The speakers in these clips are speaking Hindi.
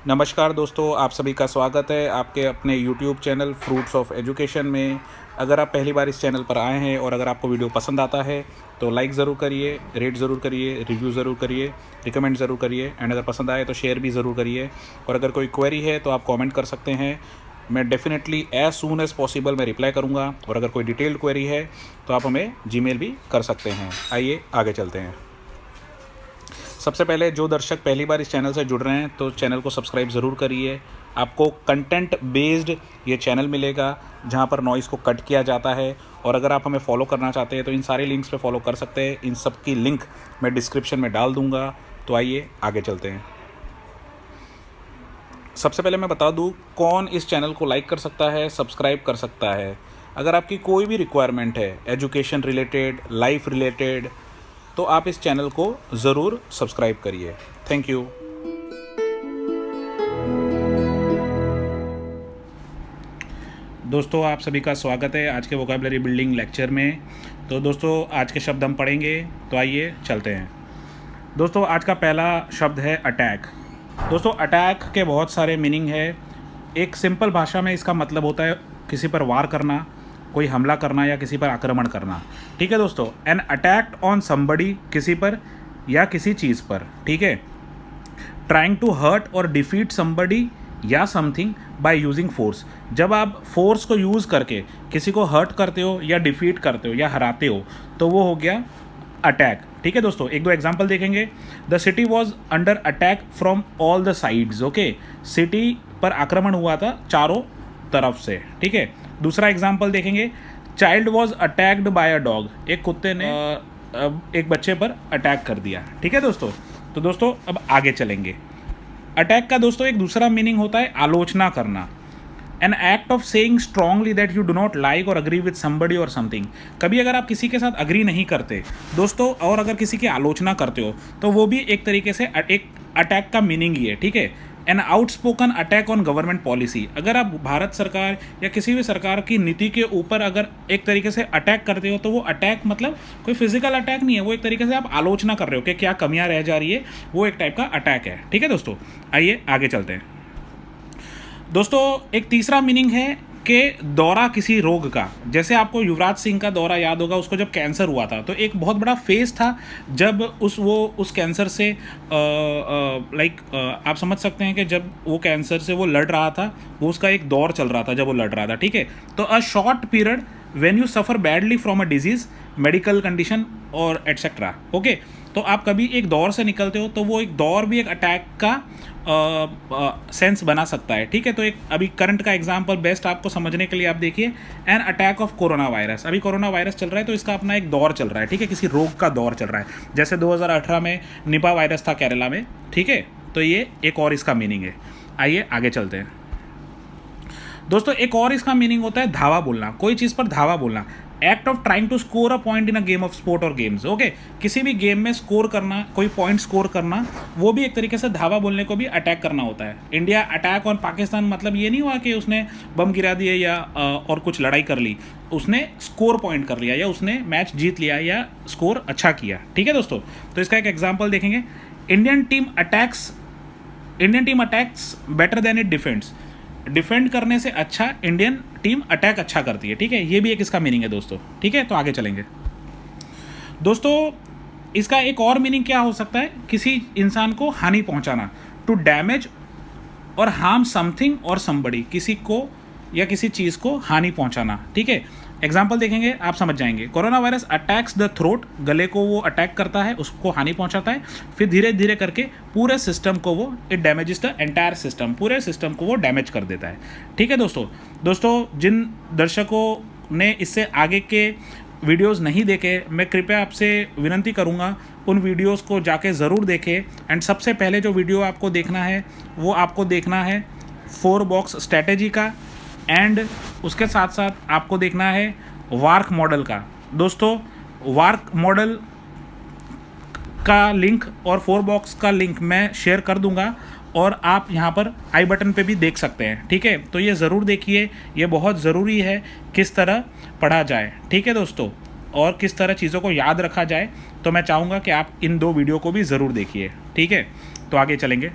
नमस्कार दोस्तों, आप सभी का स्वागत है आपके अपने YouTube channel fruits of education में। अगर आप पहली बार इस चैनल पर आए हैं और अगर आपको वीडियो पसंद आता है तो लाइक ज़रूर करिए, रेट ज़रूर करिए, रिव्यू ज़रूर करिए, रिकमेंड ज़रूर करिए एंड अगर पसंद आए तो शेयर भी ज़रूर करिए। और अगर कोई क्वेरी है तो आप कमेंट कर सकते हैं, मैं definitely as soon as possible मैं रिप्लाई करूँगा। और अगर कोई डिटेल्ड क्वेरी है तो आप हमें जीमेल भी कर सकते हैं। आइए आगे चलते हैं। सबसे पहले जो दर्शक पहली बार इस चैनल से जुड़ रहे हैं तो चैनल को सब्सक्राइब ज़रूर करिए। आपको कंटेंट बेस्ड ये चैनल मिलेगा जहाँ पर नॉइज़ को कट किया जाता है। और अगर आप हमें फॉलो करना चाहते हैं तो इन सारे लिंक्स पे फॉलो कर सकते हैं। इन सब की लिंक मैं डिस्क्रिप्शन में डाल दूँगा। तो आइए आगे चलते हैं। सबसे पहले मैं बता दूँ कौन इस चैनल को लाइक कर सकता है, सब्सक्राइब कर सकता है। अगर आपकी कोई भी रिक्वायरमेंट है एजुकेशन रिलेटेड, लाइफ रिलेटेड, तो आप इस चैनल को ज़रूर सब्सक्राइब करिए। Thank you. दोस्तों, आप सभी का स्वागत है आज के वोकैबुलरी बिल्डिंग लेक्चर में। तो दोस्तों, आज के शब्द हम पढ़ेंगे, तो आइए चलते हैं। दोस्तों, आज का पहला शब्द है अटैक। दोस्तों, अटैक के बहुत सारे मीनिंग है। एक सिंपल भाषा में इसका मतलब होता है किसी पर वार करना, कोई हमला करना या किसी पर आक्रमण करना। ठीक है दोस्तों, एन अटैक ऑन समबडी, किसी पर या किसी चीज़ पर। ठीक है। ट्राइंग टू हर्ट और डिफीट समबडी या समथिंग बाय यूजिंग फोर्स, जब आप फोर्स को यूज़ करके किसी को हर्ट करते हो या डिफीट करते हो या हराते हो तो वो हो गया अटैक। ठीक है दोस्तों, एक दो एग्जाम्पल देखेंगे। The city was under attack from all the sides. Okay, city पर आक्रमण हुआ था चारों तरफ से। ठीक है। दूसरा एग्जाम्पल देखेंगे। Child was attacked by a dog, एक कुत्ते ने एक बच्चे पर अटैक कर दिया। ठीक है दोस्तों। तो दोस्तों अब आगे चलेंगे। अटैक का दोस्तों एक दूसरा मीनिंग होता है आलोचना करना। An act of saying strongly that you do not like और अग्री विद समबडी और समथिंग। कभी अगर आप किसी के साथ अग्री नहीं करते दोस्तों और अगर किसी की आलोचना करते हो तो वो भी एक तरीके से एक अटैक का मीनिंग ही है। ठीक है। An outspoken attack on government policy, अगर आप भारत सरकार या किसी भी सरकार की नीति के ऊपर अगर एक तरीके से अटैक करते हो तो वो अटैक मतलब कोई फिजिकल अटैक नहीं है, वो एक तरीके से आप आलोचना कर रहे हो कि क्या कमियां रह जा रही है, वो एक टाइप का अटैक है। ठीक है दोस्तों, आइए आगे चलते हैं। दोस्तों, एक तीसरा मीनिंग है कि दौरा किसी रोग का। जैसे आपको युवराज सिंह का दौरा याद होगा, उसको जब कैंसर हुआ था तो एक बहुत बड़ा फेज था जब उस कैंसर से आप समझ सकते हैं कि जब वो कैंसर से वो लड़ रहा था, वो उसका एक दौर चल रहा था जब वो लड़ रहा था। ठीक है। तो a short period when you suffer badly from a disease, medical condition और एट्सेट्रा। ओके, तो आप कभी एक दौर से निकलते हो तो वो एक दौर भी एक अटैक का सेंस बना सकता है। ठीक है। तो एक अभी करंट का एग्जांपल बेस्ट आपको समझने के लिए आप देखिए, an attack of corona virus. अभी कोरोना वायरस चल रहा है तो इसका अपना एक दौर चल रहा है। ठीक है, किसी रोग का दौर चल रहा है। जैसे 2018 में निपा वायरस था केरला में। ठीक है, तो ये एक और इसका मीनिंग है। आइए आगे चलते हैं। दोस्तों, एक और इसका मीनिंग होता है धावा बोलना, कोई चीज़ पर धावा बोलना। Act of trying to score a point in a game of sport और गेम्स। ओके, किसी भी गेम में स्कोर करना, कोई पॉइंट स्कोर करना, वो भी एक तरीके से धावा बोलने को भी अटैक करना होता है। इंडिया अटैक ऑन पाकिस्तान मतलब ये नहीं हुआ कि उसने बम गिरा दिए या और कुछ लड़ाई कर ली, उसने स्कोर पॉइंट कर लिया या उसने मैच जीत लिया या स्कोर अच्छा किया। ठीक है दोस्तों, तो इसका एक एग्जाम्पल देखेंगे। Indian team attacks better than it defends. Defend करने से अच्छा इंडियन टीम अटैक अच्छा करती है। ठीक है, ये भी एक इसका मीनिंग है दोस्तों। ठीक है, तो आगे चलेंगे। दोस्तों, इसका एक और मीनिंग क्या हो सकता है, किसी इंसान को हानि पहुंचाना। टू डैमेज और हार्म समथिंग और समबडी, किसी को या किसी चीज़ को हानि पहुंचाना। ठीक है, एग्जाम्पल देखेंगे आप समझ जाएंगे। Corona virus attacks the throat, गले को वो अटैक करता है, उसको हानि पहुंचाता है, फिर धीरे धीरे करके पूरे सिस्टम को वो it damages the entire system, पूरे सिस्टम को वो डैमेज कर देता है। ठीक है दोस्तों, जिन दर्शकों ने इससे आगे के वीडियोस नहीं देखे, मैं कृपया आपसे विनंती करूंगा उन वीडियोस को जाके ज़रूर देखें। एंड सबसे पहले जो वीडियो आपको देखना है वो आपको देखना है 4 बॉक्स स्ट्रैटेजी का, एंड उसके साथ साथ आपको देखना है वार्क मॉडल का। दोस्तों, वार्क मॉडल का लिंक और 4 बॉक्स का लिंक मैं शेयर कर दूंगा और आप यहाँ पर आई बटन पे भी देख सकते हैं। ठीक है, तो ये ज़रूर देखिए, ये बहुत ज़रूरी है किस तरह पढ़ा जाए। ठीक है दोस्तों, और किस तरह चीज़ों को याद रखा जाए। तो मैं चाहूँगा कि आप इन 2 वीडियो को भी ज़रूर देखिए। ठीक है, तो आगे चलेंगे।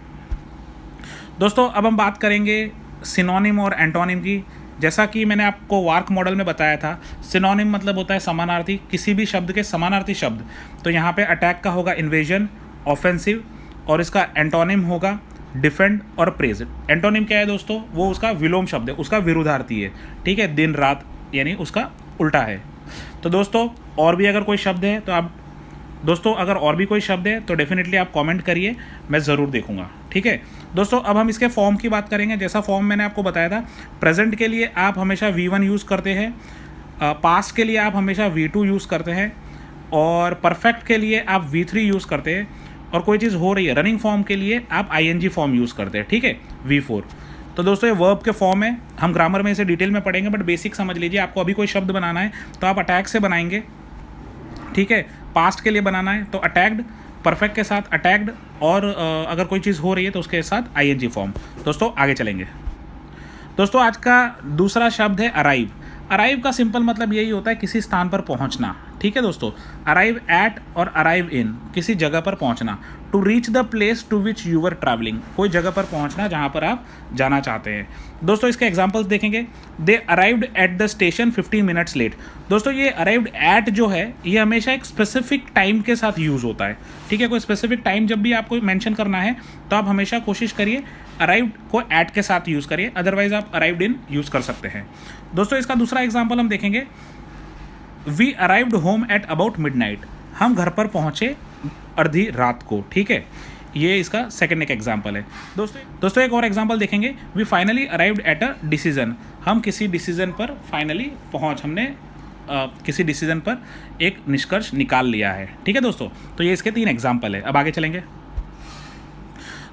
दोस्तों अब हम बात करेंगे सिनोनिम और एंटोनिम की। जैसा कि मैंने आपको वार्क मॉडल में बताया था, सिनोनिम मतलब होता है समानार्थी, किसी भी शब्द के समानार्थी शब्द। तो यहाँ पे अटैक का होगा इन्वेजन, ऑफेंसिव, और इसका एंटोनिम होगा डिफेंड और प्रेज। एंटोनिम क्या है दोस्तों? वो उसका विलोम शब्द है, उसका विरुद्धार्थी है, ठीक है, दिन रात, यानी उसका उल्टा है। तो दोस्तों और भी अगर कोई शब्द है तो आप दोस्तों अगर और भी कोई शब्द है तो डेफिनेटली आप कमेंट करिए, मैं ज़रूर देखूंगा, ठीक है। दोस्तों अब हम इसके फॉर्म की बात करेंगे। जैसा फॉर्म मैंने आपको बताया था, प्रेजेंट के लिए आप हमेशा V1 यूज़ करते हैं, पास्ट के लिए आप हमेशा V2 यूज़ करते हैं, और परफेक्ट के लिए आप V3 यूज़ करते हैं, और कोई चीज़ हो रही है रनिंग फॉर्म के लिए आप ING फॉर्म यूज़ करते हैं, ठीक है, V4। तो दोस्तों ये वर्ब के फॉर्म है, हम ग्रामर में इसे डिटेल में पढ़ेंगे, बट बेसिक समझ लीजिए। आपको अभी कोई शब्द बनाना है तो आप अटैक से बनाएंगे, ठीक है। पास्ट के लिए बनाना है तो अटैक्ड, परफेक्ट के साथ अटैक्ड, और अगर कोई चीज़ हो रही है तो उसके साथ ING फॉर्म। दोस्तों आगे चलेंगे। दोस्तों आज का दूसरा शब्द है अराइव। अराइव का सिंपल मतलब यही होता है किसी स्थान पर पहुंचना, ठीक है दोस्तों। अराइव एट और अराइव इन, किसी जगह पर पहुंचना। To reach the place to which you were travelling, कोई जगह पर पहुंचना जहां पर आप जाना चाहते हैं। दोस्तों इसके एग्जांपल्स देखेंगे। They arrived at the station 15 minutes late. दोस्तों ये अराइव्ड एट जो है ये हमेशा एक स्पेसिफिक टाइम के साथ यूज़ होता है, ठीक है। कोई स्पेसिफिक टाइम जब भी आपको मेंशन करना है तो आप हमेशा कोशिश करिए अराइव्ड को एट के साथ यूज़ करिए, अदरवाइज आप अराइव्ड इन यूज़ कर सकते हैं। दोस्तों इसका दूसरा एग्जाम्पल हम देखेंगे। We arrived home at about midnight, हम घर पर पहुँचे अर्धी रात को, ठीक है। ये इसका सेकंड एक एग्जाम्पल है। दोस्तों एक और एग्जाम्पल देखेंगे। We finally arrived at a decision, हम किसी डिसीजन पर फाइनली हमने किसी डिसीजन पर एक निष्कर्ष निकाल लिया है, ठीक है दोस्तों। तो ये इसके 3 एग्जाम्पल है। अब आगे चलेंगे।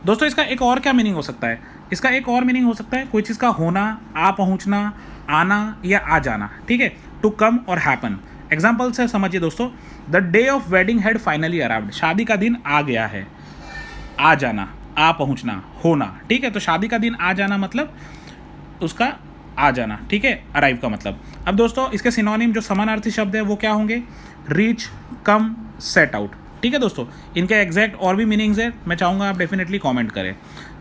दोस्तों इसका एक और क्या मीनिंग हो सकता है? इसका एक और मीनिंग हो सकता है कोई चीज़ का होना, आ पहुंचना, आना या आ जाना, ठीक है। टू कम और हैपन। एग्जाम्पल से समझिए दोस्तों। The day of wedding had finally arrived, शादी का दिन आ गया है। आ जाना, आ पहुंचना, होना, ठीक है। तो शादी का दिन आ जाना मतलब उसका आ जाना, ठीक है, अराइव का मतलब। अब दोस्तों इसके सिनोनिम जो समानार्थी शब्द है वो क्या होंगे? रीच, कम, सेट आउट, ठीक है दोस्तों। इनके एग्जैक्ट और भी मीनिंग्स है, मैं चाहूँगा आप डेफिनेटली कमेंट करें।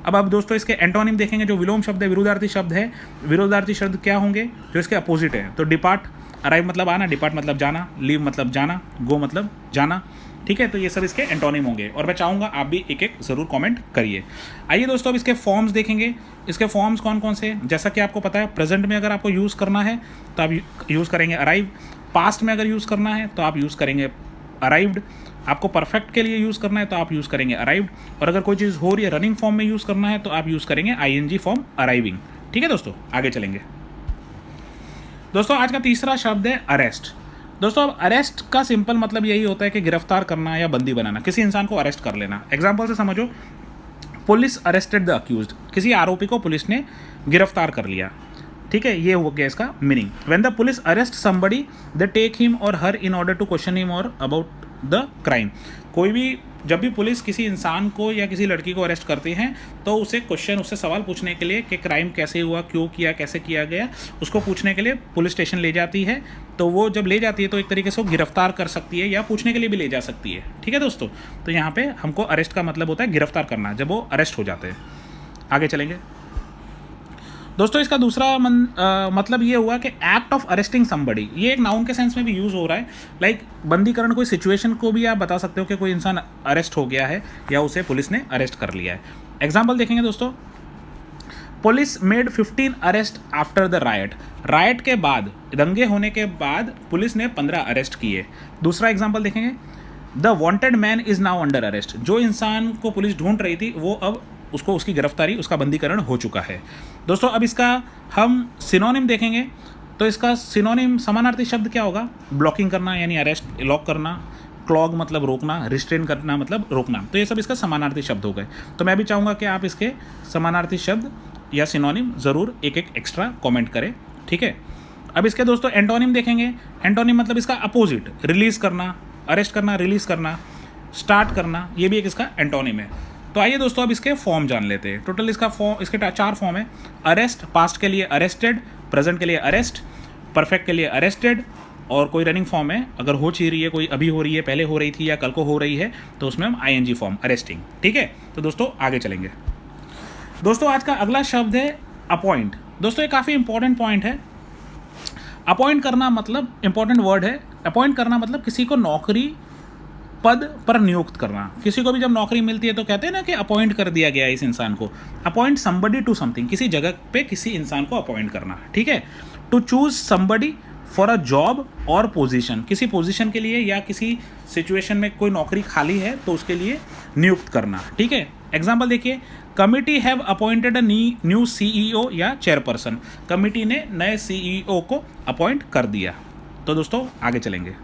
अब दोस्तों इसके एंटोनिम देखेंगे। जो विलोम शब्द है, विरुद्धार्थी शब्द है। विरुद्धार्थी शब्द क्या होंगे? जो इसके अपोजिट है। तो डिपार्ट, अराइव मतलब आना, डिपार्ट मतलब जाना, लीव मतलब जाना, गो मतलब जाना, ठीक है। तो ये सब इसके एंटोनिम होंगे, और मैं चाहूँगा आप भी एक एक ज़रूर कमेंट करिए। आइए दोस्तों अब इसके फॉर्म्स देखेंगे। इसके फॉर्म्स कौन कौन से? जैसा कि आपको पता है, प्रेजेंट में अगर आपको यूज़ करना है तो आप यूज़ करेंगे अराइव। पास्ट में अगर यूज़ करना है तो आप यूज़ करेंगे अराइव्ड। आपको परफेक्ट के लिए यूज़ करना है तो आप यूज़ करेंगे अराइव्ड, और अगर कोई चीज़ हो रही है रनिंग फॉर्म में यूज़ करना है तो आप यूज़ करेंगे ING फॉर्म, अराइविंग, ठीक है दोस्तों। आगे चलेंगे। दोस्तों आज का तीसरा शब्द है अरेस्ट। दोस्तों अब अरेस्ट का सिंपल मतलब यही होता है कि गिरफ्तार करना या बंदी बनाना, किसी इंसान को अरेस्ट कर लेना। एग्जाम्पल से समझो। पुलिस अरेस्टेड द अक्यूज्ड, किसी आरोपी को पुलिस ने गिरफ्तार कर लिया, ठीक है। ये हो गया इसका meaning. When the police arrest somebody they take him or her in order to question him or about the crime. कोई भी जब भी पुलिस किसी इंसान को या किसी लड़की को अरेस्ट करती हैं तो उससे सवाल पूछने के लिए कि क्राइम कैसे हुआ, क्यों किया, कैसे किया गया, उसको पूछने के लिए पुलिस स्टेशन ले जाती है। तो वो जब ले जाती है तो एक तरीके से वो गिरफ्तार कर सकती है या पूछने के लिए भी ले जा सकती है, ठीक है दोस्तों। तो यहाँ पे हमको अरेस्ट का मतलब होता है गिरफ्तार करना, जब वो अरेस्ट हो जाते हैं। आगे चलेंगे। दोस्तों इसका दूसरा मतलब ये हुआ कि एक्ट ऑफ अरेस्टिंग समबडी, ये एक नाउन के सेंस में भी यूज़ हो रहा है। लाइक बंदीकरण, कोई सिचुएशन को भी आप बता सकते हो कि कोई इंसान अरेस्ट हो गया है या उसे पुलिस ने अरेस्ट कर लिया है। एग्जाम्पल देखेंगे दोस्तों। Police made 15 arrest after the riot, riot के बाद, दंगे होने के बाद पुलिस ने 15 अरेस्ट किए। दूसरा एग्जाम्पल देखेंगे। The wanted man is now under arrest, जो इंसान को पुलिस ढूंढ रही थी वो अब उसको उसकी गिरफ्तारी, उसका बंदीकरण हो चुका है। दोस्तों अब इसका हम सिनोनिम देखेंगे। तो इसका सिनोनिम समानार्थी शब्द क्या होगा? ब्लॉकिंग करना यानी अरेस्ट, लॉक करना, क्लॉग मतलब रोकना, रिस्ट्रेन करना मतलब रोकना। तो ये सब इसका समानार्थी शब्द हो गए। तो मैं भी चाहूँगा कि आप इसके समानार्थी शब्द या सिनोनिम ज़रूर एक एक एक्स्ट्रा कमेंट करें, ठीक है। अब इसके दोस्तों एंटोनिम देखेंगे। एंटोनिम मतलब इसका अपोजिट, रिलीज़ करना, अरेस्ट करना, रिलीज़ करना, स्टार्ट करना, ये भी एक इसका एंटोनिम है। तो आइए दोस्तों अब इसके फॉर्म जान लेते हैं। टोटल इसके 4 फॉर्म है। अरेस्ट, पास्ट के लिए अरेस्टेड, प्रेजेंट के लिए अरेस्ट, परफेक्ट के लिए अरेस्टेड, और कोई रनिंग फॉर्म है, अगर हो रही है, कोई अभी हो रही है, पहले हो रही थी या कल को हो रही है, तो उसमें हम ING फॉर्म, अरेस्टिंग, ठीक है। तो दोस्तों आगे चलेंगे। दोस्तों आज का अगला शब्द है अपॉइंट। दोस्तों ये काफ़ी इंपॉर्टेंट पॉइंट है। अपॉइंट करना मतलब इंपॉर्टेंट वर्ड है। अपॉइंट करना मतलब किसी को नौकरी पद पर नियुक्त करना। किसी को भी जब नौकरी मिलती है तो कहते हैं ना कि अपॉइंट कर दिया गया इस इंसान को। अपॉइंट समबडी टू समथिंग, किसी जगह पे किसी इंसान को अपॉइंट करना, ठीक है। To choose somebody for a job और पोजीशन, किसी पोजीशन के लिए या किसी सिचुएशन में कोई नौकरी खाली है तो उसके लिए नियुक्त करना, ठीक है। एग्जाम्पल देखिए, committee have appointed a new CEO या चेयरपर्सन, कमिटी ने नए सीईओ को अपॉइंट कर दिया। तो दोस्तों आगे चलेंगे।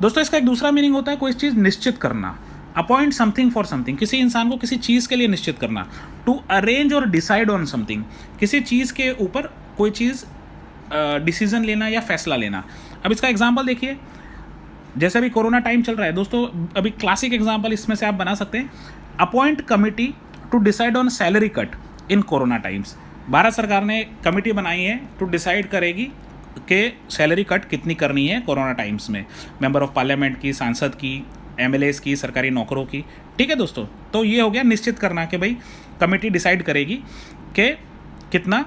दोस्तों इसका एक दूसरा मीनिंग होता है कोई चीज़ निश्चित करना। अपॉइंट समथिंग फॉर समथिंग, किसी इंसान को किसी चीज़ के लिए निश्चित करना। टू अरेंज और डिसाइड ऑन समथिंग, किसी चीज़ के ऊपर कोई चीज़ डिसीजन लेना या फैसला लेना। अब इसका एग्जांपल देखिए, जैसे अभी कोरोना टाइम चल रहा है दोस्तों, अभी क्लासिक एग्जांपल इसमें से आप बना सकते हैं। Appoint committee to decide on salary cut in corona times, भारत सरकार ने कमिटी बनाई है टू डिसाइड करेगी कि सैलरी कट कितनी करनी है कोरोना टाइम्स में, मेंबर ऑफ पार्लियामेंट की, सांसद की, एमएलएस की, सरकारी नौकरों की, ठीक है दोस्तों। तो ये हो गया निश्चित करना कि भाई कमेटी डिसाइड करेगी कि कितना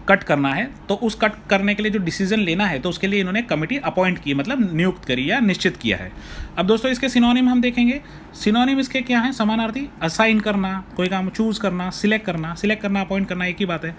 कट करना है, तो उस कट करने के लिए जो डिसीजन लेना है तो उसके लिए इन्होंने कमेटी अपॉइंट की, मतलब नियुक्त करी या निश्चित किया है। अब दोस्तों इसके सिनोनिम हम देखेंगे। सिनोनिम इसके क्या है? समानार्थी, असाइन करना, कोई काम चूज करना, सिलेक्ट करना, अपॉइंट करना, एक ही बात है।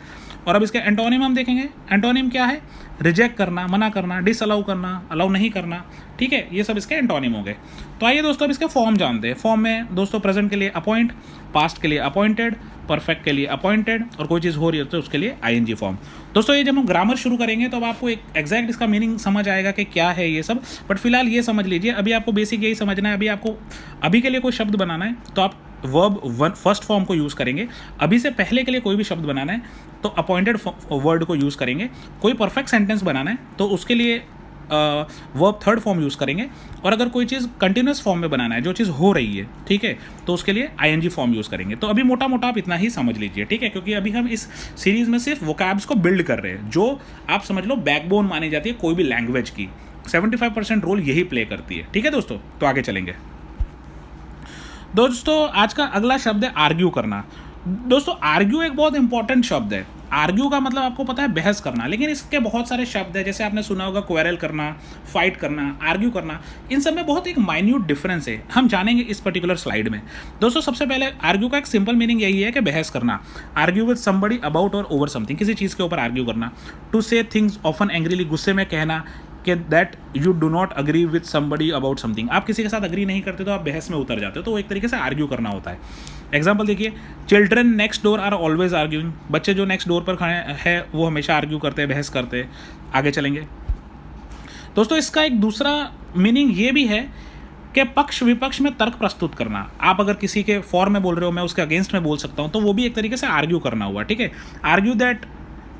और अब इसके एंटोनिम हम देखेंगे। एंटोनिम क्या है? रिजेक्ट करना, मना करना, डिसअलाउ करना, अलाउ नहीं करना, ठीक है। ये सब इसके एंटोनिम हो गए। तो आइए दोस्तों अब इसके फॉर्म जानते हैं। फॉर्म में दोस्तों प्रेजेंट के लिए अपॉइंट, पास्ट के लिए अपॉइंटेड, परफेक्ट के लिए अपॉइंटेड, और कोई चीज़ हो रही है तो उसके लिए आईएनजी फॉर्म। दोस्तों ये जब हम ग्रामर शुरू करेंगे तो अब आपको एक एग्जैक्ट इसका मीनिंग समझ आएगा कि क्या है ये सब, बट फिलहाल ये समझ लीजिए, अभी आपको बेसिक यही समझना है। अभी के लिए कोई शब्द बनाना है तो आप वर्ब फर्स्ट फॉर्म को यूज़ करेंगे। अभी से पहले के लिए कोई भी शब्द बनाना है तो अपॉइंटेड वर्ड को यूज़ करेंगे। कोई परफेक्ट सेंटेंस बनाना है तो उसके लिए वर्ब थर्ड फॉर्म यूज़ करेंगे। और अगर कोई चीज़ कंटिन्यूस फॉर्म में बनाना है, जो चीज़ हो रही है, ठीक है, तो उसके लिए आईएनजी फॉर्म यूज़ करेंगे। तो अभी मोटा मोटा आप इतना ही समझ लीजिए, ठीक है, क्योंकि अभी हम इस सीरीज में सिर्फ वोकैब्स को बिल्ड कर रहे हैं, जो आप समझ लो बैकबोन मानी जाती है कोई भी लैंग्वेज की। 75% रोल यही प्ले करती है, ठीक है दोस्तों। तो आगे चलेंगे। दोस्तों आज का अगला शब्द है आर्ग्यू करना। दोस्तों आर्ग्यू एक बहुत इंपॉर्टेंट शब्द है। आर्ग्यू का मतलब आपको पता है बहस करना, लेकिन इसके बहुत सारे शब्द हैं, जैसे आपने सुना होगा क्वेरल करना, फाइट करना, आर्ग्यू करना। इन सब में बहुत एक माइन्यूट डिफरेंस है, हम जानेंगे इस पर्टिकुलर स्लाइड में। दोस्तों सबसे पहले आर्ग्यू का एक सिंपल मीनिंग यही है कि बहस करना। आर्ग्यू विद समबडी अबाउट और ओवर समथिंग, किसी चीज़ के ऊपर आर्ग्यू करना। टू से थिंग्स ऑफन एंग्रीली, गुस्से में कहना कि that you do not agree with somebody about something, आप किसी के साथ अग्री नहीं करते तो आप बहस में उतर जाते हो, तो वो एक तरीके से आर्ग्यू करना होता है। एग्जाम्पल देखिए, children next door are always arguing, बच्चे जो नेक्स्ट डोर पर खड़े हैं वो हमेशा आर्ग्यू करते हैं, बहस करते हैं। आगे चलेंगे दोस्तों। इसका एक दूसरा मीनिंग ये भी है कि पक्ष विपक्ष में तर्क प्रस्तुत करना। आप अगर किसी के फॉर में बोल रहे हो, मैं उसके अगेंस्ट में बोल सकता हूँ, तो वो भी एक तरीके से आर्ग्यू करना हुआ, ठीक है। आर्ग्यू दैट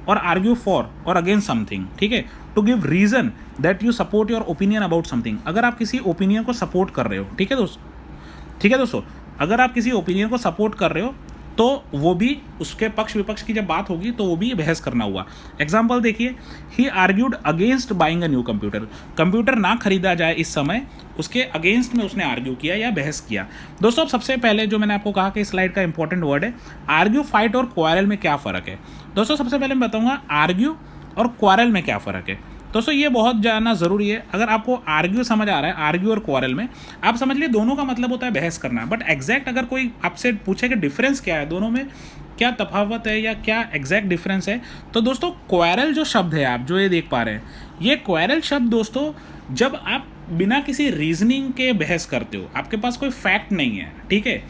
और आर्ग्यू फॉर और अगेंस्ट समथिंग, ठीक है। To give reason that you support your opinion about something, अगर आप किसी ओपिनियन को सपोर्ट कर रहे हो, ठीक है दोस्तों, अगर आप किसी ओपिनियन को सपोर्ट कर रहे हो तो वो भी उसके पक्ष विपक्ष की जब बात होगी तो वो भी बहस करना हुआ। एग्जाम्पल देखिए, he argued against buying a new computer, computer ना खरीदा जाए इस समय, उसके अगेंस्ट में उसने आर्ग्यू किया या बहस किया। दोस्तों सबसे पहले जो मैंने आपको कहा कि इस स्लाइड का इंपॉर्टेंट वर्ड है आर्ग्यू, फाइट और क्वारल में क्या फ़र्क है। दोस्तों सबसे पहले मैं बताऊंगा आर्ग्यू और क्वारल में क्या फ़र्क है। दोस्तों ये बहुत जानना ज़रूरी है। अगर आपको आर्ग्यू समझ आ रहा है, आर्ग्यू और क्वारल में आप समझ लिए दोनों का मतलब होता है बहस करना, बट एग्जैक्ट अगर कोई आपसे पूछे कि डिफरेंस क्या है, दोनों में क्या तफावत है या क्या एग्जैक्ट डिफरेंस है, तो दोस्तों क्वारल जो शब्द है आप जो ये देख पा रहे हैं, ये क्वारल शब्द दोस्तों जब आप बिना किसी रीजनिंग के बहस करते हो, आपके पास कोई फैक्ट नहीं है, ठीक है।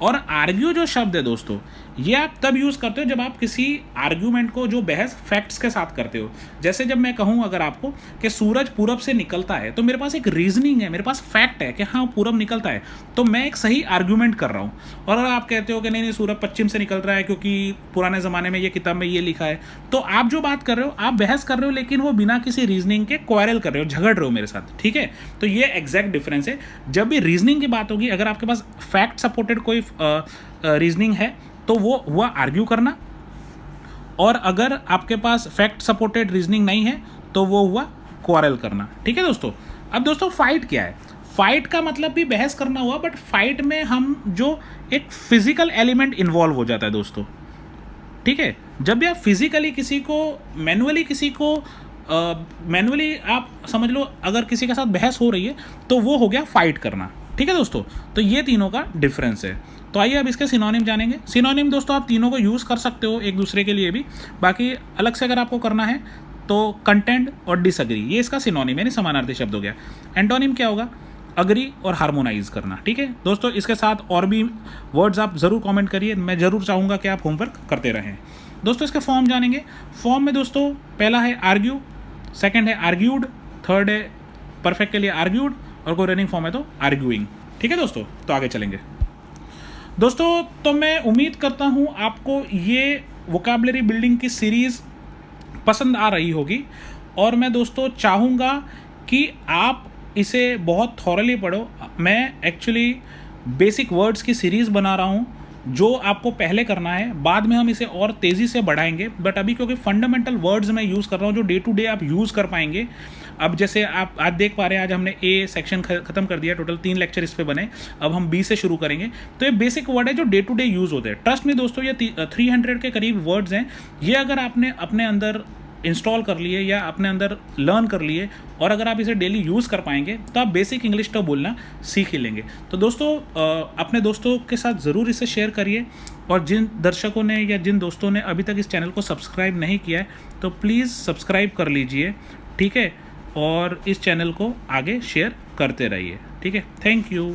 और आर्ग्यू जो शब्द है दोस्तों, ये आप तब यूज़ करते हो जब आप किसी आर्ग्यूमेंट को, जो बहस फैक्ट्स के साथ करते हो। जैसे जब मैं कहूँ अगर आपको कि सूरज पूरब से निकलता है, तो मेरे पास एक रीजनिंग है, मेरे पास फैक्ट है कि हाँ पूरब निकलता है, तो मैं एक सही आर्ग्यूमेंट कर रहा हूँ। और अगर आप कहते हो कि नहीं सूरज पश्चिम से निकल रहा है क्योंकि पुराने ज़माने में ये किताब में ये लिखा है, तो आप जो बात कर रहे हो आप बहस कर रहे हो, लेकिन वो बिना किसी रीजनिंग के क्वारल कर रहे हो, झगड़ रहे हो मेरे साथ, ठीक है। तो ये एग्जैक्ट डिफरेंस है। जब भी रीजनिंग की बात होगी, अगर आपके पास फैक्ट सपोर्टेड कोई रीजनिंग है तो वो हुआ आर्ग्यू करना, और अगर आपके पास फैक्ट सपोर्टेड रीजनिंग नहीं है तो वो हुआ क्वारल करना, ठीक है दोस्तों। अब दोस्तों फाइट क्या है? फाइट का मतलब भी बहस करना हुआ, बट फाइट में हम जो एक फिजिकल एलिमेंट इन्वॉल्व हो जाता है दोस्तों, ठीक है। जब भी आप फिजिकली किसी को मैनुअली आप समझ लो, अगर किसी के साथ बहस हो रही है तो वो हो गया फाइट करना, ठीक है दोस्तों। तो ये तीनों का डिफरेंस है। तो आइए अब इसके सिनोनिम जानेंगे। सिनोनिम दोस्तों आप तीनों को यूज़ कर सकते हो एक दूसरे के लिए भी, बाकी अलग से अगर आपको करना है तो कंटेंट और डिसएग्री, ये इसका सिनोनिम यानी समानार्थी शब्द हो गया। एंटोनिम क्या होगा? अग्री और हार्मोनाइज करना, ठीक है दोस्तों। इसके साथ और भी वर्ड्स आप ज़रूर कमेंट करिए, मैं ज़रूर चाहूँगा कि आप होमवर्क करते रहें दोस्तों। इसके फॉर्म जानेंगे। फॉर्म में दोस्तों पहला है आर्ग्यू, सेकंड है आर्ग्यूड, थर्ड है परफेक्ट के लिए आर्ग्यूड, और कोई रनिंग फॉर्म है तो आर्ग्यूइंग, ठीक है दोस्तों। तो आगे चलेंगे दोस्तों। तो मैं उम्मीद करता हूँ आपको ये वोकैबुलरी बिल्डिंग की सीरीज़ पसंद आ रही होगी, और मैं दोस्तों चाहूँगा कि आप इसे बहुत थॉरली पढ़ो। मैं एक्चुअली बेसिक वर्ड्स की सीरीज़ बना रहा हूँ, जो आपको पहले करना है, बाद में हम इसे और तेज़ी से बढ़ाएंगे, बट अभी क्योंकि फंडामेंटल वर्ड्स मैं यूज़ कर रहा हूँ जो डे टू डे आप यूज़ कर पाएंगे। अब जैसे आप आज देख पा रहे हैं, आज हमने ए सेक्शन ख़त्म कर दिया, टोटल 3 लेक्चर इस पे बने, अब हम बी से शुरू करेंगे। तो ये बेसिक वर्ड है जो डे टू डे यूज़ होते हैं। ट्रस्ट में दोस्तों, ये 300 के करीब वर्ड्स हैं। ये अगर आपने अपने अंदर इंस्टॉल कर लिए या अपने अंदर लर्न कर लिए, और अगर आप इसे डेली यूज़ कर पाएंगे, तो आप बेसिक इंग्लिश तो बोलना सीख ही लेंगे। तो दोस्तों अपने दोस्तों के साथ ज़रूर इसे शेयर करिए, और जिन दर्शकों ने या जिन दोस्तों ने अभी तक इस चैनल को सब्सक्राइब नहीं किया है तो प्लीज़ सब्सक्राइब कर लीजिए, ठीक है। और इस चैनल को आगे शेयर करते रहिए, ठीक है। Thank you.